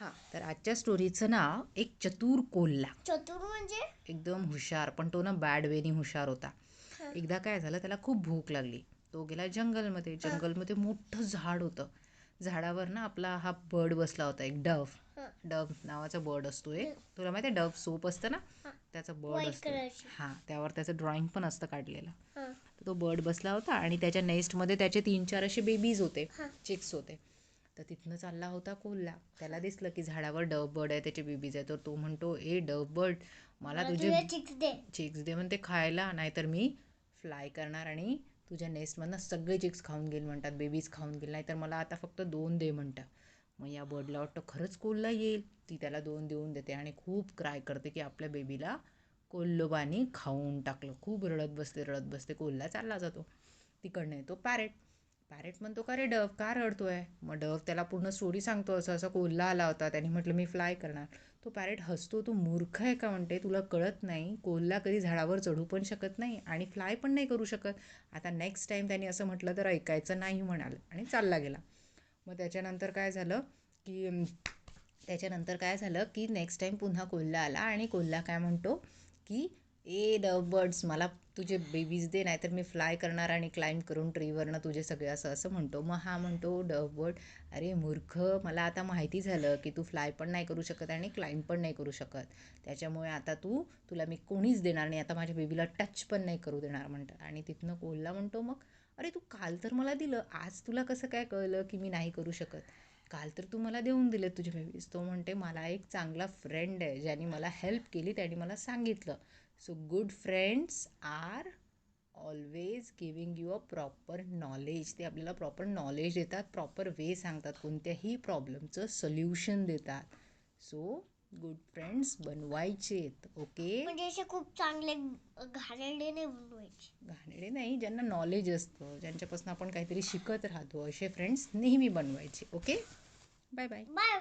हां, तर आजच्या स्टोरीचं नाव एक चतुर कोल्हा. चतुर म्हणजे? एकदम हुशार, पण तो ना बॅड वेनी हुशार होता. हं. एकदा काय झालं, त्याला खूप भूक लागली. तो गेला जंगलमध्ये. जंगलमध्ये मोठं झाड होतं. झाडावर ना आपला हा बर्ड बसला होता, एक डव. डव नावाचा बर्ड असतो एक. तुला माहिती आहे डव सोप असतं ना, त्याचा बर्ड व्हाईट असतो. कलरची. हां, त्यावर त्याचं ड्रॉइंग पण असतं काढलेलं. हं. तर तो बर्ड बसला होता आणि त्याच्या नेस्टमध्ये त्याचे 3-4 असे बेबीज होते, चिक्स होते. तर तिथनं चालला होता कोल्हा. त्याला दिसलं की झाडावर डव बर्ड आहे, त्याचे बेबीज आहे. तर तो म्हणतो, ए डव बर्ड, मला तुझे तुझे चिक्स दे. चिक्स दे म्हणते खायला, नाहीतर मी फ्लाय करणार आणि तुझ्या नेस्टमधनं सगळे चिक्स खाऊन घेईल म्हणतात, बेबीज खाऊन घेईल, नाहीतर मला आता फक्त 2 दे म्हणतात. मग या बर्डला वाटतं खरंच कोल्हा येईल. ती त्याला 2 देऊन देते आणि खूप क्राय करते की आपल्या बेबीला कोल्होबानी खाऊन टाकलं. खूप रडत बसते. कोल्हा चालला जातो. तिकडनं येतो पॅरेट. पॅरेट म्हणतो, का रे डव, का रडतोय? मग डव त्याला पूर्ण स्टोरी सांगतो, असं असं कोल्हा आला होता, त्यांनी म्हटलं मी फ्लाय करणार. तो पॅरेट हसतो, तू मूर्ख आहे का म्हणते, तुला कळत नाही कोल्हा कधी झाडावर चढू पण शकत नाही आणि फ्लाय पण नाही करू शकत. आता नेक्स्ट टाईम त्यांनी असं म्हटलं तर ऐकायचं नाही म्हणाल आणि चालला गेला. मग त्याच्यानंतर काय झालं की नेक्स्ट टाईम पुन्हा कोल्हा आला आणि कोल्हा काय म्हणतो की ए डव बर्ड्स, मला तुझे बेबीज दे, नाहीतर मी फ्लाय करणार आणि क्लाइंब करून ट्रीवरनं तुझे सगळे, असं असं म्हणतो. मग हा म्हणतो डव बर्ड, अरे मूर्ख, मला आता माहिती झालं की तू फ्लाय पण नाही करू शकत आणि क्लाइंब पण नाही करू शकत. त्याच्यामुळे आता तुला मी कोणीच देणार नाही, आता माझ्या बेबीला टच पण नाही करू देणार म्हणतात. आणि तिथनं कोल्हा म्हणतो, मग अरे तू काल तर मला दिलं, आज तुला कसं काय कळलं की मी नाही करू शकत? काल तर तू मला देऊन दिले तुझे बेबीज. तो म्हणते, मला एक चांगला फ्रेंड आहे ज्याने मला हेल्प केली, त्याने मला सांगितलं. So good friends are always giving you a proper knowledge. ते आपल्याला प्रॉपर नॉलेज देतात, प्रॉपर वे सांगतात, कोणत्याही प्रॉब्लेमचं सोल्युशन देतात. सो गुड फ्रेंड्स बनवायचेत. ओके, म्हणजे असे खूप चांगले घाणेरडे नाही बनवायचे. घाणेरडे नाही, ज्यांना नॉलेज असतं, ज्यांच्यापासून आपण काहीतरी शिकत राहतो, असे फ्रेंड्स नेहमी बनवायचे. Okay, bye bye. बाय.